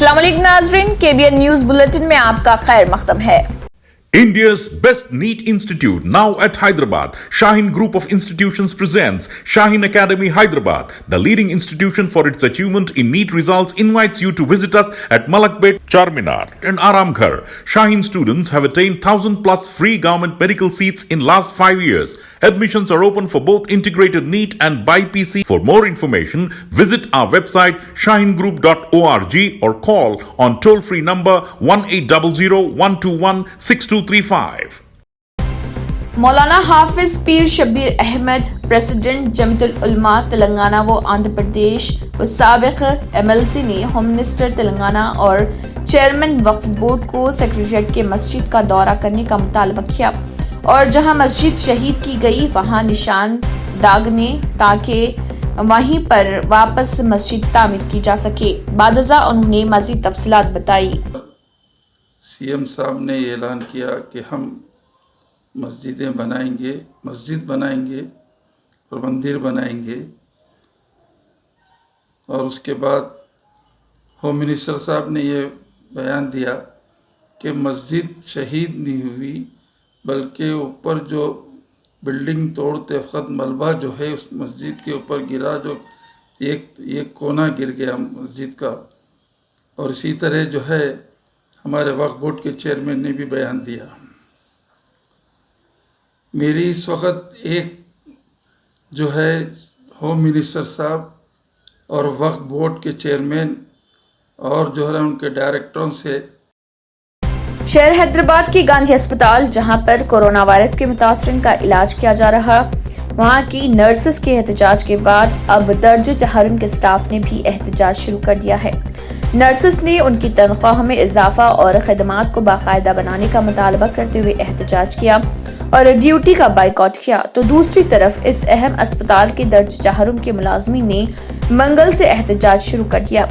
अस्सलाम वालेकुम नाज़रीन, KBN न्यूज़ बुलेटिन में आपका खैर मक़दम है। India's best NEET institute now at Hyderabad. Shaheen Group of Institutions presents Shaheen Academy Hyderabad. The leading institution for its achievement in NEET results invites you to visit us at Malakpet, Charminar and Aramghar. Shaheen students have attained 1,000 plus free government medical seats in last 5 years. Admissions are open for both integrated NEET and BIPC. For more information, visit our website shaheengroup.org or call on toll-free number 1800-121-6235. Maulana Hafiz Pir Shabbir Ahmad, president Jamiatul उलमा तेलंगाना व आंध्र प्रदेश व साबिक MLC ने home minister Telangana और chairman वक्फ board को secretariat के मस्जिद का दौरा करने का मुतालबा किया और जहां मस्जिद शहीद की गई वहां निशान दागने ताकि वहीं पर वापस मस्जिद तामीर की जा सके। बादजा उन्होंने मज़ीद तफसीलात बताई। CM साहब ने ऐलान किया कि हम मस्जिद बनाएंगे और मंदिर बनाएंगे, और उसके बाद होम मिनिस्टर साहब ने ये बयान दिया कि मस्जिद शहीद नहीं हुई बल्कि ऊपर जो बिल्डिंग तोड़ते वक्त मलबा जो है उस मस्जिद के ऊपर गिरा, जो एक कोना गिर गया मस्जिद का। और इसी तरह जो है हमारे वक्फ बोर्ड के चेयरमैन ने भी बयान दिया। मेरी इस वक्त एक जो है होम मिनिस्टर साहब और वक्फ बोर्ड के चेयरमैन और जो है उनके डायरेक्टरों से शहर हैदराबाद की गांधी अस्पताल जहां पर कोरोना वायरस के मुतासरीन का इलाज किया जा रहा, वहां की नर्सेस के एहतजाज के बाद अब दर्ज चहरम के स्टाफ ने भी एहतजाज शुरू कर दिया है। नर्सेस ने उनकी तनख्वाह में इजाफा और खदमात को बाकायदा बनाने का मुतालबा करते हुए एहतजाज किया और ड्यूटी का बाइकआउट किया, तो दूसरी तरफ इस अहम अस्पताल के दर्ज चहरम के मुलाजमीन ने मंगल से एहतजाज शुरू कर दिया।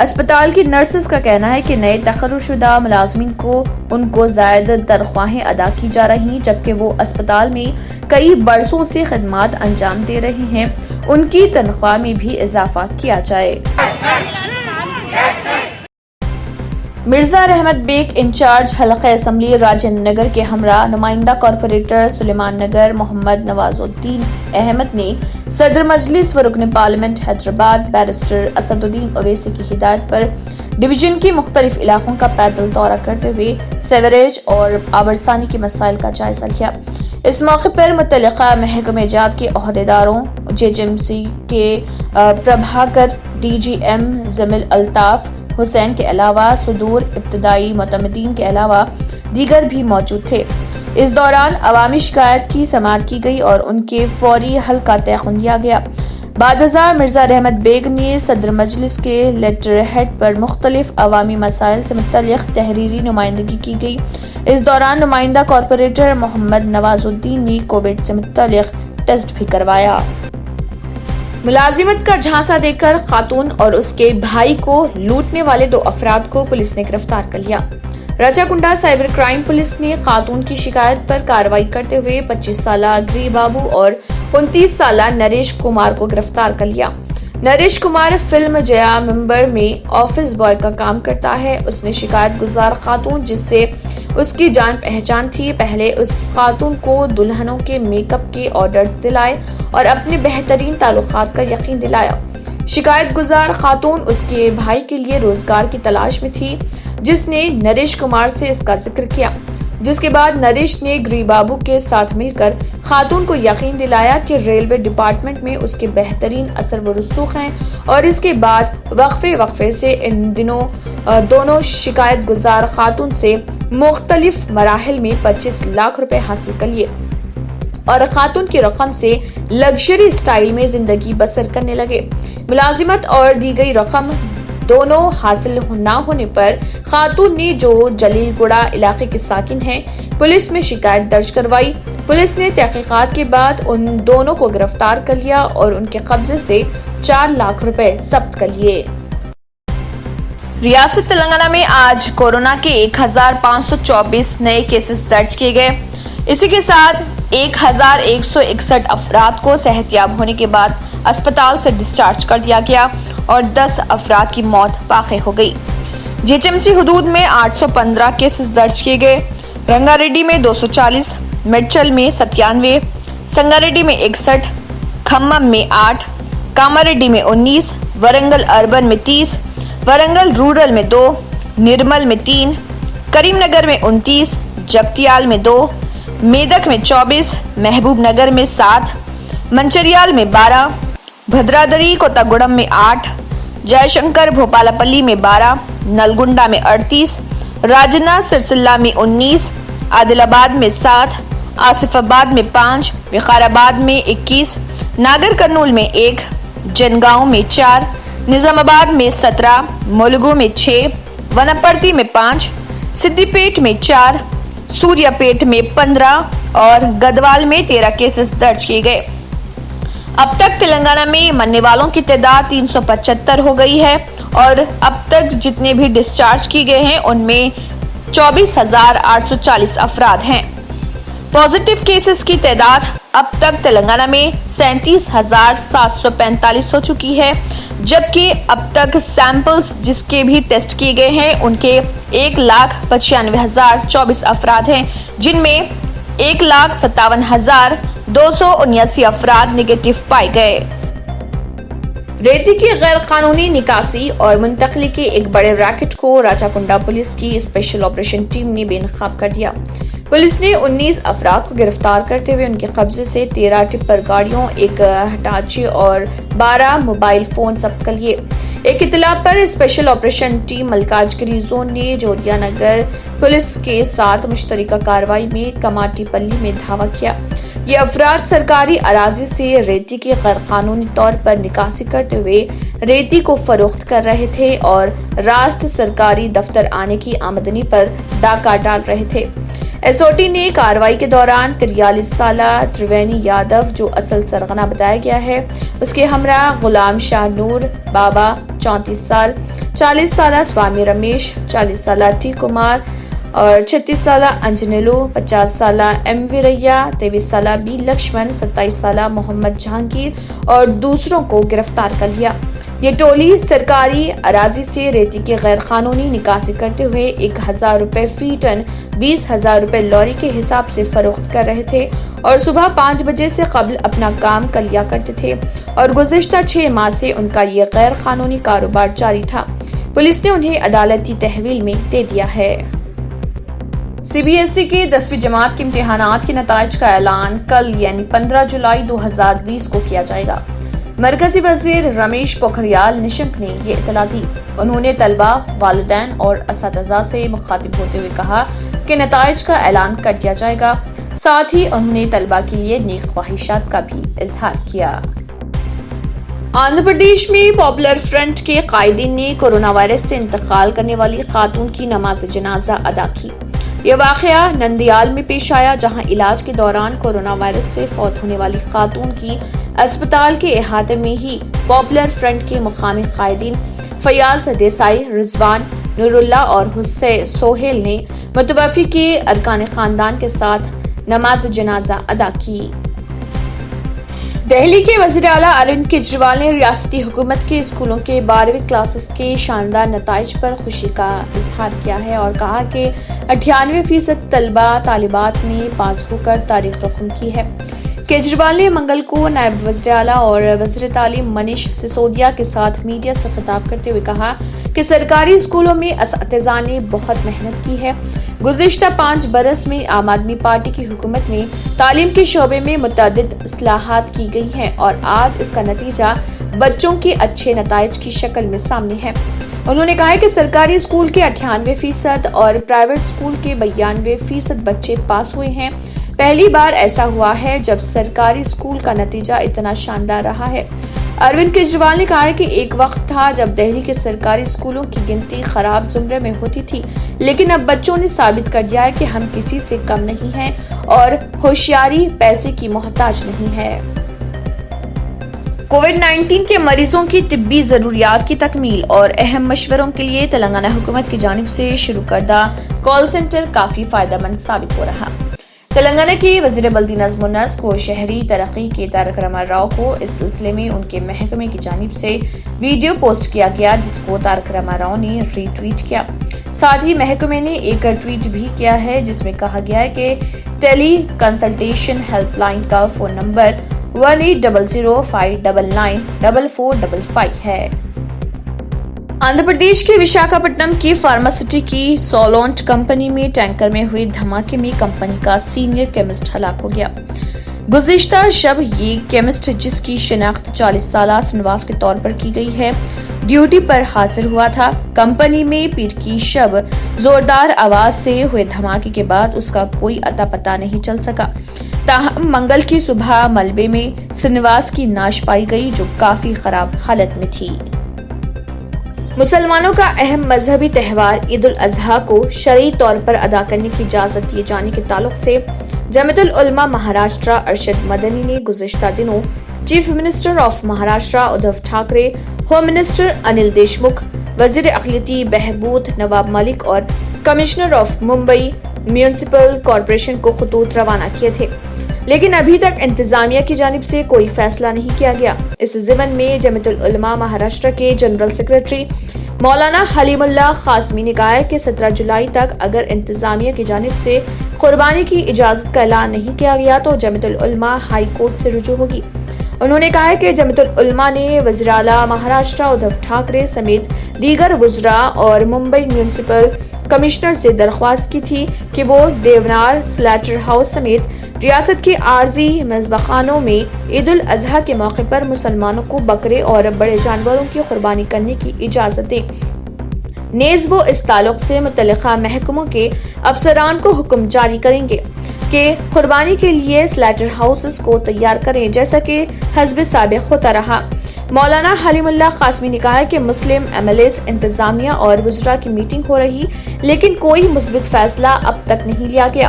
अस्पताल की नर्सेस का कहना है कि नए तखर्रुशुदा मुलाजमीन को उनको जायद तनख्वाहें अदा की जा रही, जबकि वो अस्पताल में कई बरसों से खदमात अंजाम दे रहे हैं, उनकी तनख्वाह में भी इजाफा किया जाए। मिर्जा रहमत bag in charge हलक़े assembly Rajendra Nagar के हमरा नुमाइंदा कॉरपोरेटर सुलेमान नगर मोहम्मद नवाजुद्दीन अहमद ने सदर मजलिस व रुकन पार्लियामेंट हैदराबाद बैरिस्टर असदुद्दीन ओवैसी की हिदायत पर डिवीजन के मुख्तलिफ इलाकों का पैदल दौरा करते हुए सेवरेज और आबरसानी के मसाइल का जायजा लिया। इस मौके पर मुतल्लिका महकमे जात के ओहदेदारों, JJMC के प्रभाकर, DGM जमील अल्ताफ हुसैन के अलावा सुदूर इब्तदाई मुतमदीन के अलावा दीगर भी मौजूद थे। इस दौरान अवामी शिकायत की समाअत की गई और उनके फौरी हल का तयख्खुन दिया गया। बादजा मिर्जा रहमत बेग ने सदर मजलिस के लेटर हेड पर मुख्तलिफ अवामी मसाइल से मुतल्लिक़ तहरीरी नुमाइंदगी की गई। इस दौरान नुमाइंदा कॉरपोरेटर मोहम्मद नवाजुद्दीन ने कोविड से मुतल्लिक़ टेस्ट भी करवाया। मुलाजिमत का झांसा देकर खातून और उसके भाई को लूटने वाले 2 अफराद को पुलिस ने गिरफ्तार कर लिया। राजाकुंडा साइबर क्राइम पुलिस ने खातून की शिकायत पर कार्रवाई करते हुए 25 साला ग्री बाबू और 29 साला नरेश कुमार को गिरफ्तार कर लिया। नरेश कुमार फिल्म जया मेंबर में ऑफिस बॉय का काम करता है। उसने शिकायत गुजार खातून जिससे उसकी जान पहचान थी, पहले उस खातून को दुल्हनों के मेकअप के ऑर्डर्स दिलाए और अपने बेहतरीन ताल्लुकात का यकीन दिलाया। शिकायत गुजार खातून उसके भाई के लिए रोजगार की तलाश में थी, जिसने नरेश कुमार से इसका जिक्र किया, जिसके बाद नरेश ने ग्री बाबू के साथ मिलकर खातून को यकीन दिलाया कि रेलवे डिपार्टमेंट में उसके बेहतरीन असर व रसूख हैं, और इसके बाद वक्फे से इन दिनों दोनों शिकायत गुजार खातून से मुख्तलिफ मराहिल में 25 लाख रुपए हासिल कर लिए और खातून की रकम से लग्जरी स्टाइल में जिंदगी बसर करने लगे। मुलाजिमत और दी गई रकम दोनों हासिल न होने पर खातून ने, जो जलीलगुड़ा इलाके की साकिन है, पुलिस में शिकायत दर्ज करवाई। पुलिस ने तहकीकात के बाद उन दोनों को गिरफ्तार कर लिया और उनके कब्जे से 4 लाख रुपए जब्त कर लिए। रियासत तेलंगाना में आज कोरोना के 1524 नए केसेस दर्ज किए गए। इसी के साथ 1161 अफराद को सेहतयाब होने के बाद अस्पताल से डिस्चार्ज कर दिया गया और 10 अफराद की मौत वाक़ई हो गई। जीएचएमसी हदूद में 815 केसेस दर्ज किए गए। रंगारेड्डी में 240, मेडचल में 97, संगारेड्डी में 61, खम्मम में 8, कामारेड्डी में 19, वरंगल अर्बन में 30, वरंगल रूरल में 2, निर्मल में 3, करीमनगर में 29, जगतियाल में 2, मेदक में 24, महबूब नगर में 7, मंचरियाल में 12, भद्रादरी कोतागुड़म में 8, जयशंकर भोपालपल्ली में 12, नलगुंडा में 38, राजना सिरसिल्ला में 19, आदिलाबाद में 7, आसिफाबाद में 5, विकाराबाद में 21, नागर कर्नूल में 1, जनगांव में 4, निजामाबाद में 17, मुलुगु में 6, वनपर्ती में 5, सिद्दीपेट में 4, सूर्यापेट में 15 और गदवाल में 13 केसेस दर्ज किए गए। अब तक तेलंगाना में मरने वालों की तादाद 375 हो गई है और अब तक जितने भी डिस्चार्ज किए गए हैं उनमें 24,840 अफराद हैं। पॉजिटिव केसेस की तादाद अब तक तेलंगाना में 37,745 हो चुकी है, जबकि अब तक सैंपल्स जिसके भी टेस्ट किए गए हैं उनके 1,95,024 अफराद हैं, जिनमें 1,57,279 अफराद निगेटिव पाए गए। रेती की गैर कानूनी निकासी और मुंतकली के एक बड़े रैकेट को राचाकुंडा पुलिस की स्पेशल ऑपरेशन टीम ने बेनकाब कर दिया। पुलिस ने 19 अफराद को गिरफ्तार करते हुए उनके कब्जे से 13 टिप्पर गाड़ियों, एक हटाची और 12 मोबाइल फोन जब्त कर लिए। एक इतला पर special operation team Malkajgiri zone ने जोरिया नगर पुलिस के साथ मुश्तरका कार्रवाई में कमाटीपल्ली में धावा किया। ये अफराद सरकारी अराजी से रेती की गैर कानूनी तौर पर निकासी करते हुए रेती को फरोख्त कर रहे थे और रास्त सरकारी दफ्तर आने की आमदनी पर डाका डाल रहे थे। एसओटी ने कार्रवाई के दौरान 43 साला त्रिवेणी यादव, जो असल सरगना बताया गया है, उसके हमरा गुलाम शाह नूर बाबा 34 साल, 40 साला स्वामी रमेश, 40 साला टी कुमार और 36 साला अंजनेलू, 50 साला एम वीरैया, 23 साला बी लक्ष्मण, 27 साला मोहम्मद जहांगीर और दूसरों को गिरफ्तार कर लिया। ये टोली सरकारी अराजी से रेती की गैर कानूनी निकासी करते हुए 1,000 रुपए फी टन 20,000 रुपए लॉरी के हिसाब से फरोख्त कर रहे थे और सुबह 5 बजे से कबल अपना काम कर लिया करते थे और गुज़िश्ता 6 माह से उनका ये गैर कानूनी कारोबार जारी था। पुलिस ने उन्हें अदालती तहवील में दे दिया है। सीबीएसई के 10वीं जमात के इम्तिहानात के नताइज का ऐलान कल यानी 15 जुलाई 2020 को किया जाएगा। मरकजी वजीर रमेश पोखरियाल निशंक ने ये इतला दी। उन्होंने तलबा, वालिदैन और असातिज़ा से मुखातिब होते हुए कहा कि नताइज का ऐलान कर दिया जाएगा। साथ ही उन्होंने तलबा के लिए नेक ख्वाहिशात का भी इजहार किया। आंध्र प्रदेश में पॉपुलर फ्रंट के कायदीन ने कोरोना वायरस से इंतकाल करने वाली खातून की नमाज जनाजा अदा की। ये वाकया नंदियाल में पेश आया, जहां इलाज के दौरान कोरोना वायरस से फौत होने वाली खातून की अस्पताल के अहाते में ही पॉपुलर फ्रंट के मुकामी कायदीन फयाज देसाई, रिजवान, नूरुल्लाह और हुसैन सोहेल ने मुतवफ़ी के अरकान खानदान के साथ नमाज जनाजा अदा की। दिल्ली के वज़ीर आला अरविंद केजरीवाल ने रियासती हुकूमत के स्कूलों के 12वीं क्लासेस के शानदार नताइज पर खुशी का इजहार किया है और कहा कि 98% तलबा तालिबात ने पास होकर तारीख रकम की है। केजरीवाल ने मंगल को नायब वज़ीर आला और वज़ीर तालीम मनीष सिसोदिया के साथ मीडिया से खिताब करते हुए कहा कि सरकारी स्कूलों में असातिज़ा ने बहुत मेहनत की है। गुज़िश्ता 5 बरस में आम आदमी पार्टी की हुकूमत में तालीम के शोबे में मुतअद्दिद इस्लाहात की गई हैं और आज इसका नतीजा बच्चों के अच्छे नताइज की शक्ल में सामने है। उन्होंने कहा कि सरकारी स्कूल के 98% और प्राइवेट स्कूल के 92% बच्चे पास हुए हैं। पहली बार ऐसा हुआ है जब सरकारी स्कूल का नतीजा इतना शानदार रहा है। अरविंद केजरीवाल ने कहा है कि एक वक्त था जब दिल्ली के सरकारी स्कूलों की गिनती खराब जुमरे में होती थी, लेकिन अब बच्चों ने साबित कर दिया है कि हम किसी से कम नहीं हैं और होशियारी पैसे की मोहताज नहीं है। कोविड-19 के मरीजों की तिब्बी जरूरियात की तकमील और अहम मशवरों के लिए तेलंगाना हुकूमत की जानिब से शुरू करदा कॉल सेंटर काफी फायदेमंद साबित हो रहा। تلنگانہ کی وزیر بلدی نظم و نسق و شہری ترقی کے تارک راما راؤ کو اس سلسلے میں ان کے محکمے کی جانب سے ویڈیو پوسٹ کیا گیا، جس کو تارک راما راؤ نے ری ٹویٹ کیا۔ ساتھ ہی محکمے نے ایک ٹویٹ بھی کیا ہے جس میں کہا گیا ہے کہ ٹیلی کنسلٹیشن ہیلپ لائن کا فون نمبر 1800599455 ہے۔ آندھرا پردیش کے وشاکھاپٹنم کی فارماسٹی کی سولونٹ کمپنی میں ٹینکر میں ہوئے دھماکے میں کمپنی کا سینئر کیمسٹ ہلاک ہو گیا۔ گزشتہ شب یہ کیمسٹ، جس کی شناخت 40 سالہ سنواس کے طور پر کی گئی ہے، ڈیوٹی پر حاضر ہوا تھا۔ کمپنی میں پیر کی شب زوردار آواز سے ہوئے دھماکے کے بعد اس کا کوئی اتا پتہ نہیں چل سکا۔ تاہم منگل کی صبح ملبے میں سنواس کی نعش پائی گئی، جو کافی خراب حالت میں تھی۔ مسلمانوں کا اہم مذہبی تہوار عید الاضحیٰ کو شرعی طور پر ادا کرنے کی اجازت دیے جانے کے تعلق سے جمعیت العلماء مہاراشٹرا ارشد مدنی نے گزشتہ دنوں chief minister of Maharashtra Uddhav Thackeray, home minister Anil Deshmukh, وزیر اقلیتی بہبود نواب ملک اور commissioner of Mumbai municipal corporation کو خطوط روانہ کیے تھے، لیکن ابھی تک انتظامیہ کی جانب سے کوئی فیصلہ نہیں کیا گیا۔ اس ضمن میں جمعیت العلماء مہاراشٹر کے جنرل سیکرٹری مولانا حلیم اللہ قاسمی نے کہا ہے کہ 17 جولائی تک اگر انتظامیہ کی جانب سے قربانی کی اجازت کا اعلان نہیں کیا گیا تو جمعیت العلماء ہائی کورٹ سے رجوع ہوگی۔ انہوں نے کہا ہے کہ جمعیت العلماء نے وزیر اعلیٰ مہاراشٹر ادھو ٹھاکرے سمیت دیگر وزراء اور ممبئی میونسپل کمشنر سے درخواست کی تھی کہ وہ دیونار سلیٹر ہاؤس سمیت ریاست کے عارضی مذبحخانوں میں عید الاضحیٰ کے موقع پر مسلمانوں کو بکرے اور بڑے جانوروں کی قربانی کرنے کی اجازت دیں۔ نیز وہ اس تعلق سے متعلقہ محکموں کے افسران کو حکم جاری کریں گے کہ قربانی کے لیے سلیٹر ہاؤسز کو تیار کریں، جیسا کہ حسب سابق ہوتا رہا۔ مولانا حلیم اللہ قاسمی نے کہا کہ مسلم ایم ایل ایز، انتظامیہ اور وزراء کی میٹنگ ہو رہی، لیکن کوئی مثبت فیصلہ اب تک نہیں لیا گیا،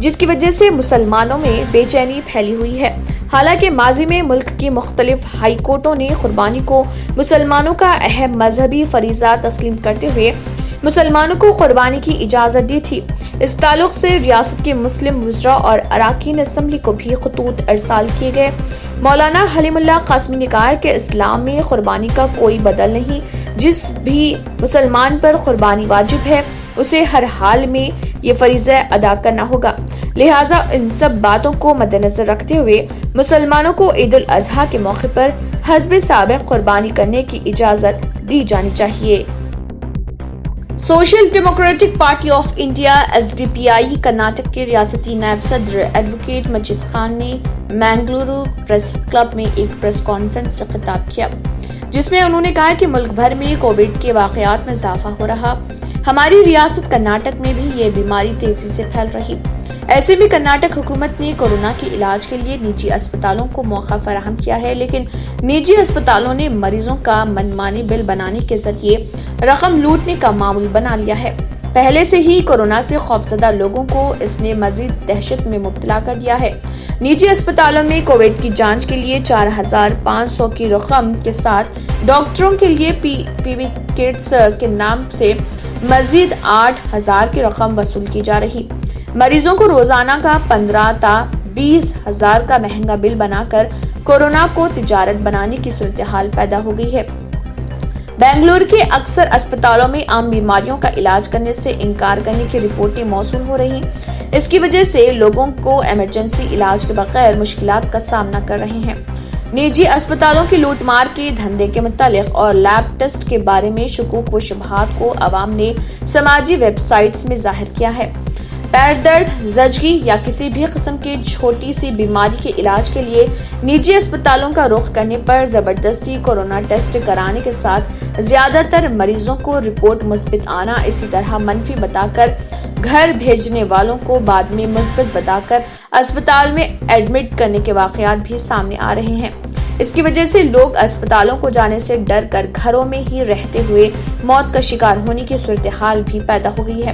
جس کی وجہ سے مسلمانوں میں بے چینی پھیلی ہوئی ہے۔ حالانکہ ماضی میں ملک کی مختلف ہائی کورٹوں نے قربانی کو مسلمانوں کا اہم مذہبی فریضہ تسلیم کرتے ہوئے مسلمانوں کو قربانی کی اجازت دی تھی۔ اس تعلق سے ریاست کے مسلم وزراء اور اراکین اسمبلی کو بھی خطوط ارسال کیے گئے۔ مولانا حلیم اللہ قاسمی نے کہا کہ اسلام میں قربانی کا کوئی بدل نہیں، جس بھی مسلمان پر قربانی واجب ہے اسے ہر حال میں یہ فریضہ ادا کرنا ہوگا، لہٰذا ان سب باتوں کو مد نظر رکھتے ہوئے مسلمانوں کو عید الاضحیٰ کے موقع پر حسب سابق قربانی کرنے کی اجازت دی جانی چاہیے۔ Social democratic party of India SDPI Karnataka کے ریاستی نائب صدر ایڈوکیٹ مجید خان نے مینگلورو پریس کلب میں ایک پریس کانفرنس سے خطاب کیا، جس میں انہوں نے کہا کہ ملک بھر میں کووڈ کے واقعات میں اضافہ ہو رہا، ہماری ریاست کرناٹک میں بھی یہ بیماری تیزی سے پھیل رہی۔ ایسے میں کرناٹک حکومت نے کورونا کے علاج کے لیے نجی اسپتالوں کو موقع فراہم کیا ہے، لیکن نجی اسپتالوں نے مریضوں کا منمانی بل بنانے کے ذریعے رقم لوٹنے کا معمول بنا لیا ہے۔ پہلے سے ہی کورونا سے خوفزدہ لوگوں کو اس نے مزید دہشت میں مبتلا کر دیا ہے۔ نجی اسپتالوں میں کووڈ کی جانچ کے لیے 4500 کی رقم کے ساتھ ڈاکٹروں کے لیے PPE کٹس کے نام سے مزید 8000 کی رقم وصول کی جا رہی۔ مریضوں کو روزانہ کا 15 تا 20 ہزار کا مہنگا بل بنا کر کورونا کو تجارت بنانے کی صورتحال پیدا ہو گئی ہے۔ بنگلور کے اکثر اسپتالوں میں عام بیماریوں کا علاج کرنے سے انکار کرنے کی رپورٹیں موصول ہو رہی، اس کی وجہ سے لوگوں کو ایمرجنسی علاج کے بغیر مشکلات کا سامنا کر رہے ہیں۔ نجی اسپتالوں کی لوٹ مار کے دھندے کے متعلق اور لیب ٹیسٹ کے بارے میں شکوک و شبہات کو عوام نے سماجی ویب سائٹس میں ظاہر کیا ہے۔ پیر درد، زچگی یا کسی بھی قسم کی چھوٹی سی بیماری کے علاج کے لیے نجی اسپتالوں کا رخ کرنے پر زبردستی کورونا ٹیسٹ کرانے کے ساتھ زیادہ تر مریضوں کو رپورٹ مثبت آنا، اسی طرح منفی بتا کر گھر بھیجنے والوں کو بعد میں مثبت بتا کر اسپتال میں ایڈمٹ کرنے کے واقعات بھی سامنے آ رہے ہیں۔ اس کی وجہ سے لوگ اسپتالوں کو جانے سے ڈر کر گھروں میں ہی رہتے ہوئے موت کا شکار ہونے کی صورتحال بھی پیدا ہو گئی ہے۔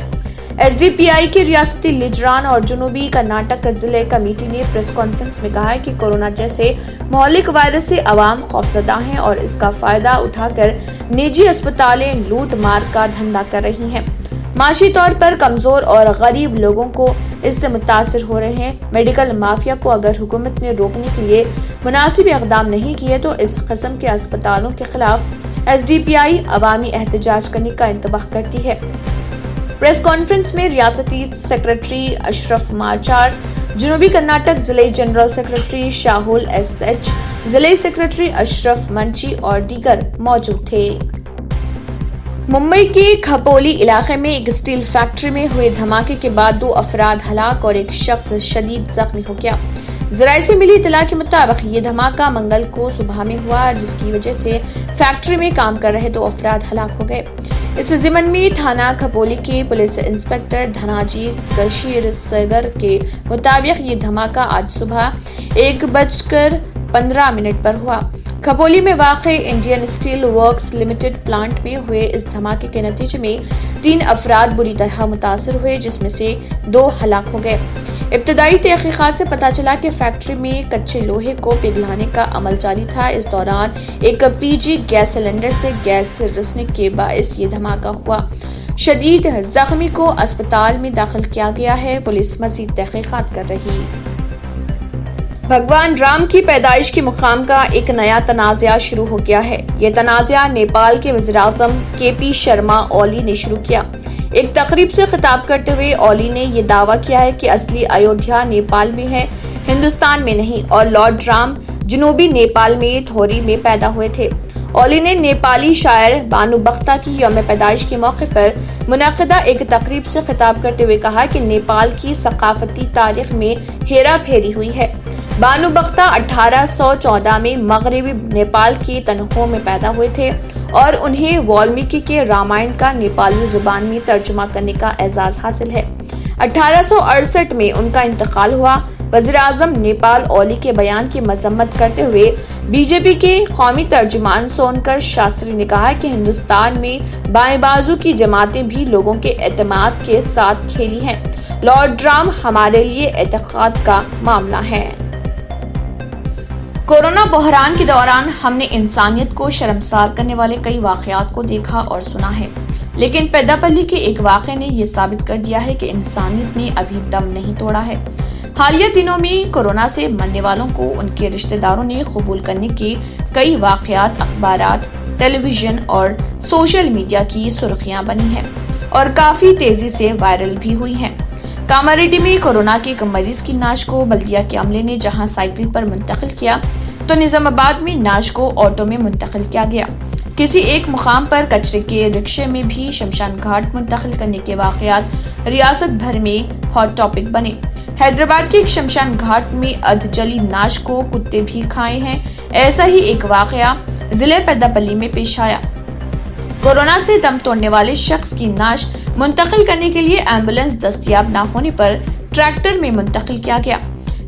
SDPI کے ریاستی لیڈران اور جنوبی کرناٹک ضلع کمیٹی نے پریس کانفرنس میں کہا کہ کورونا جیسے مہلک وائرس سے عوام خوفزدہ ہیں اور اس کا فائدہ اٹھا کر نجی اسپتالیں لوٹ مار کا دھندا کر رہی ہیں۔ معاشی طور پر کمزور اور غریب لوگوں کو اس سے متاثر ہو رہے ہیں۔ میڈیکل مافیا کو اگر حکومت نے روکنے کے لیے مناسب اقدام نہیں کیے تو اس قسم کے اسپتالوں کے خلاف SDPI عوامی احتجاج کرنے کا انتباہ کرتی ہے۔ پریس کانفرنس میں ریاستی سیکرٹری اشرف مارچار، جنوبی کرناٹک ضلعی جنرل سیکرٹری شاہول SH، ضلعی سیکرٹری اشرف منچی اور دیگر موجود تھے۔ ممبئی کے کھپولی علاقے میں ایک اسٹیل فیکٹری میں ہوئے دھماکے کے بعد 2 افراد ہلاک اور ایک شخص شدید زخمی ہو گیا۔ ذرائع سے ملی اطلاع کے مطابق یہ دھماکہ منگل کو صبح میں ہوا، جس کی وجہ سے فیکٹری میں کام کر رہے 2 افراد ہلاک ہو گئے۔ اس ضمن میں تھانہ کھپولی کے پولیس انسپکٹر دھناجی کشیر سگر کے مطابق یہ دھماکہ آج صبح 1:15 پر ہوا۔ کھپولی میں واقع Indian Steel Works Limited plant میں ہوئے اس دھماکے کے نتیجے میں 3 افراد بری طرح متاثر ہوئے، جس میں سے 2 ہلاک ہو گئے۔ ابتدائی تحقیقات سے پتہ چلا کہ فیکٹری میں کچے لوہے کو پگھلانے کا عمل جاری تھا۔ اس دوران ایک PG گیس سلنڈر سے گیس رسنے کے باعث یہ دھماکہ ہوا۔ شدید زخمی کو اسپتال میں داخل کیا گیا ہے۔ پولیس مزید تحقیقات کر رہی۔ بھگوان رام کی پیدائش کے مقام کا ایک نیا تنازعہ شروع ہو گیا ہے۔ یہ تنازعہ نیپال کے وزیراعظم KP شرما اولی نے شروع کیا۔ ایک تقریب سے خطاب کرتے ہوئے اولی نے یہ دعویٰ کیا ہے کہ اصلی ایودھیا نیپال میں ہے، ہندوستان میں نہیں، اور لارڈ رام جنوبی نیپال میں تھوری میں پیدا ہوئے تھے۔ اولی نے نیپالی شاعر بانو بختہ کی یوم پیدائش کے موقع پر منعقدہ ایک تقریب سے خطاب کرتے ہوئے کہا کہ نیپال کی ثقافتی تاریخ میں ہیرا پھیری ہوئی ہے۔ بانو بختہ 1814 میں مغربی نیپال کے تنہوں میں پیدا ہوئے تھے اور انہیں والمیکی کے رامائن کا نیپالی زبان میں ترجمہ کرنے کا اعزاز حاصل ہے۔ 1868 میں ان کا انتقال ہوا۔ وزیر اعظم نیپال اولی کے بیان کی مذمت کرتے ہوئے BJP کے قومی ترجمان سونکر شاستری نے کہا کہ ہندوستان میں بائیں بازو کی جماعتیں بھی لوگوں کے اعتماد کے ساتھ کھیلی ہیں۔ لارڈ رام ہمارے لیے اعتقاد کا معاملہ ہے۔ کورونا بحران کے دوران ہم نے انسانیت کو شرمسار کرنے والے کئی واقعات کو دیکھا اور سنا ہے، لیکن پیداپلی کے ایک واقعے نے یہ ثابت کر دیا ہے کہ انسانیت نے ابھی دم نہیں توڑا ہے۔ حالیہ دنوں میں کورونا سے مرنے والوں کو ان کے رشتہ داروں نے قبول کرنے کے کئی واقعات اخبارات، ٹیلی ویژن اور سوشل میڈیا کی سرخیاں بنی ہیں اور کافی تیزی سے وائرل بھی ہوئی ہیں۔ کاماریڈی میں کورونا کے ایک مریض کی نعش کو بلدیہ کے عملے نے جہاں سائیکل پر منتقل کیا تو نظام آباد میں نعش کو آٹو میں منتقل کیا گیا۔ کسی ایک مقام پر کچرے کے رکشے میں بھی شمشان گھاٹ منتقل کرنے کے واقعات ریاست بھر میں ہاٹ ٹاپک بنے۔ حیدرآباد کے ایک شمشان گھاٹ میں ادھ جلی نعش کو کتے بھی کھائے ہیں۔ ایسا ہی ایک واقعہ ضلع پیداپلی میں پیش آیا۔ کورونا سے دم توڑنے والے شخص کی نعش منتقل کرنے کے لیے ایمبولینس دستیاب نہ ہونے پر ٹریکٹر میں منتقل کیا گیا۔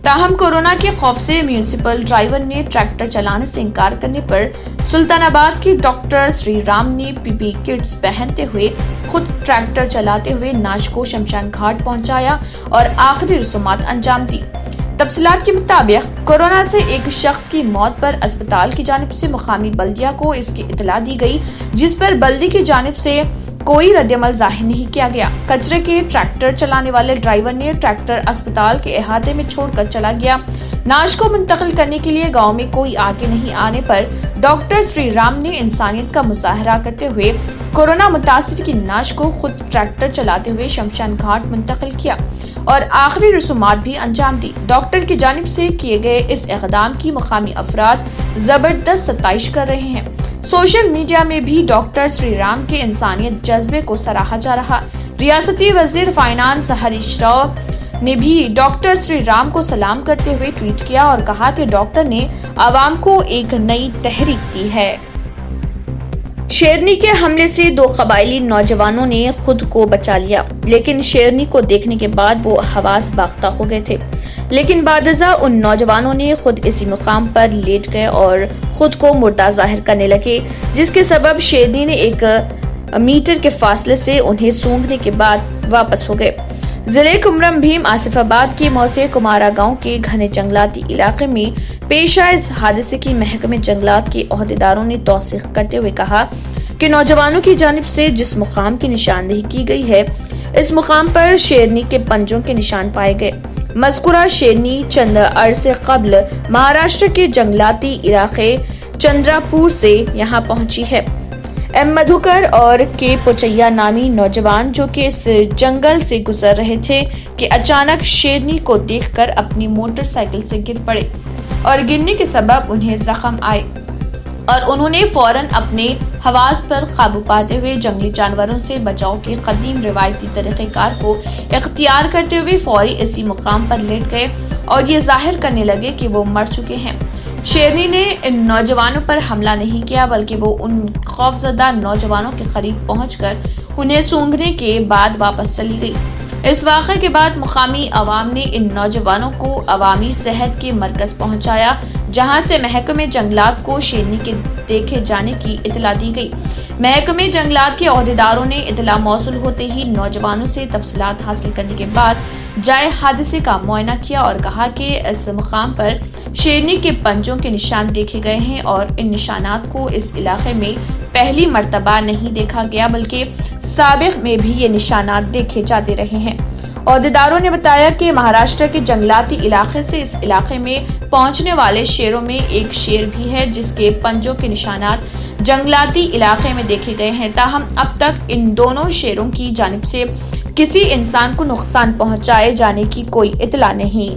تاہم کورونا کے خوف سے میونسپل ڈرائیور نے ٹریکٹر چلانے سے انکار کرنے پر سلطان آباد کے ڈاکٹر سری رام نے PPE کٹس پہنتے ہوئے خود ٹریکٹر چلاتے ہوئے نعش کو شمشان گھاٹ پہنچایا اور آخری رسومات انجام دی۔ تفصیلات کے مطابق کورونا سے ایک شخص کی موت پر اسپتال کی جانب سے مقامی بلدیہ کو اس کی اطلاع دی گئی، جس پر بلدی کی جانب سے کوئی رد عمل ظاہر نہیں کیا گیا۔ کچرے کے ٹریکٹر چلانے والے ڈرائیور نے ٹریکٹر اسپتال کے احاطے میں چھوڑ کر چلا گیا۔ نعش کو منتقل کرنے کے لیے گاؤں میں کوئی آگے نہیں آنے پر ڈاکٹر سری رام نے انسانیت کا مظاہرہ کرتے ہوئے کورونا متاثر کی نعش کو خود ٹریکٹر چلاتے ہوئے شمشان گھاٹ منتقل کیا اور آخری رسومات بھی انجام دی۔ ڈاکٹر کی جانب سے کیے گئے اس اقدام کی مقامی افراد زبردست ستائش کر رہے ہیں۔ سوشل میڈیا میں بھی ڈاکٹر سری رام کے انسانیت جذبے کو سراہا جا رہا۔ ریاستی وزیر فائنانس ہریش راؤ نے بھی ڈاکٹر سری رام کو سلام کرتے ہوئے ٹویٹ کیا اور کہا کہ ڈاکٹر نے عوام کو ایک نئی تحریک دی ہے۔ شیرنی کے حملے سے 2 قبائلی نوجوانوں نے خود کو بچا لیا، لیکن شیرنی کو دیکھنے کے بعد وہ حواس باختہ ہو گئے تھے، لیکن بعد ازاں ان نوجوانوں نے خود اسی مقام پر لیٹ گئے اور خود کو مردہ ظاہر کرنے لگے، جس کے سبب شیرنی نے 1 میٹر کے فاصلے سے انہیں سونگھنے کے بعد واپس ہو گئے۔ जिले कुमरम भीम आसिफाबाद के मौसे कुमारा गांव के घने जंगलाती इलाके में पेश आए इस हादसे की महकमे जंगलात के ओहदेदारों ने तौसीक करते हुए कहा कि नौजवानों की जानिब से जिस मुकाम की निशानदेही की गई है, इस मुकाम पर शेरनी के पंजों के निशान पाए गए। मज़कूरा शेरनी चंद अरसे कबल महाराष्ट्र के जंगलाती इलाके चंद्रापुर से यहाँ पहुंची है। एम मधुकर और के पोचैया नामी नौजवान जो कि इस जंगल से गुजर रहे थे कि अचानक शेरनी को देखकर अपनी मोटरसाइकिल से गिर पड़े और गिरने के सबब उन्हें जख्म आए और उन्होंने फौरन अपने हवास पर काबू पाते हुए जंगली जानवरों से बचाव के कदीम रिवायती तरीक़ेकार को इख्तियार करते हुए फौरी इसी मुकाम पर लेट गए और ये जाहिर करने लगे कि वो मर चुके हैं। शेरनी ने इन नौजवानों पर हमला नहीं किया, बल्कि वो उन खौफजदा नौजवानों के करीब पहुंचकर उन्हें सूंघने के बाद वापस चली गई। इस वाक़े के बाद मुकामी अवाम ने इन नौजवानों को अवामी सेहत के मरकज पहुंचाया, जहां से महकमे जंगलात को शेरनी के देखे जाने की इतला दी गई। महकमे जंगलात के ओहदेदारों ने इतला मौसूल होते ही नौजवानों से तफसीलात हासिल करने के बाद जाए हादसे का मुआयना किया और कहा कि इस मुकाम पर शेरनी के पंजों के निशान देखे गए हैं और इन निशानात को इस इलाके में पहली मर्तबा नहीं देखा गया, बल्कि साबिक में भी ये निशानात देखे जाते रहे हैं। ओहदेदारों ने बताया कि महाराष्ट्र के जंगलाती इलाके से इस इलाके में पहुंचने वाले शेरों में एक शेर भी है जिसके पंजों के निशानात जंगलाती इलाके में देखे गए हैं। ताहम अब तक इन दोनों शेरों की जानिब से किसी इंसान को नुकसान पहुंचाए जाने की कोई इतला नहीं।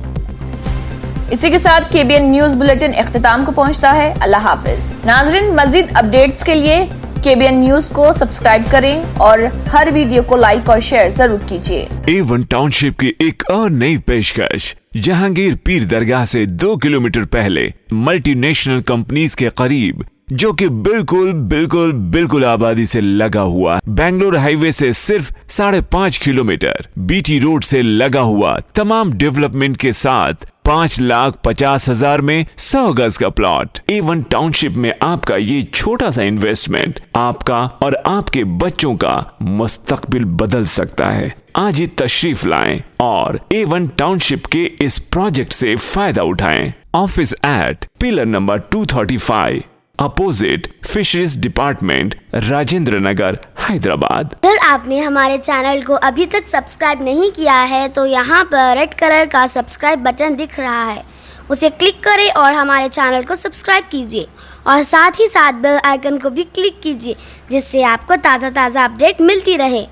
इसी के साथ KBN न्यूज बुलेटिन इख्तिताम को पहुंचता है। अल्लाह हाफिज। नाज़रीन, मजीद अपडेट्स के लिए KBN न्यूज को सब्सक्राइब करें और हर वीडियो को लाइक और शेयर जरूर कीजिए। A1 टाउनशिप की एक और नई पेशकश जहांगीर पीर दरगाह से 2 किलोमीटर पहले मल्टीनेशनल कंपनीज के करीब, जो कि बिल्कुल आबादी से लगा हुआ, बेंगलोर हाईवे से सिर्फ 5.5 किलोमीटर, BT रोड से लगा हुआ, तमाम डेवलपमेंट के साथ 5,50,000 में 100 गज का प्लॉट। A1 टाउनशिप में आपका ये छोटा सा इन्वेस्टमेंट आपका और आपके बच्चों का मुस्तकबिल बदल सकता है। आज ही तशरीफ लाएं और A1 टाउनशिप के इस प्रोजेक्ट से फायदा उठाएं। Office at pillar number 235 opposite fisheries department, Rajendra Nagar, Hyderabad. अगर आपने हमारे चैनल को अभी तक सब्सक्राइब नहीं किया है तो यहाँ पर रेड कलर का सब्सक्राइब बटन दिख रहा है, उसे क्लिक करें और हमारे चैनल को सब्सक्राइब कीजिए और साथ ही साथ बेल आइकन को भी क्लिक कीजिए, जिससे आपको ताज़ा अपडेट मिलती रहे।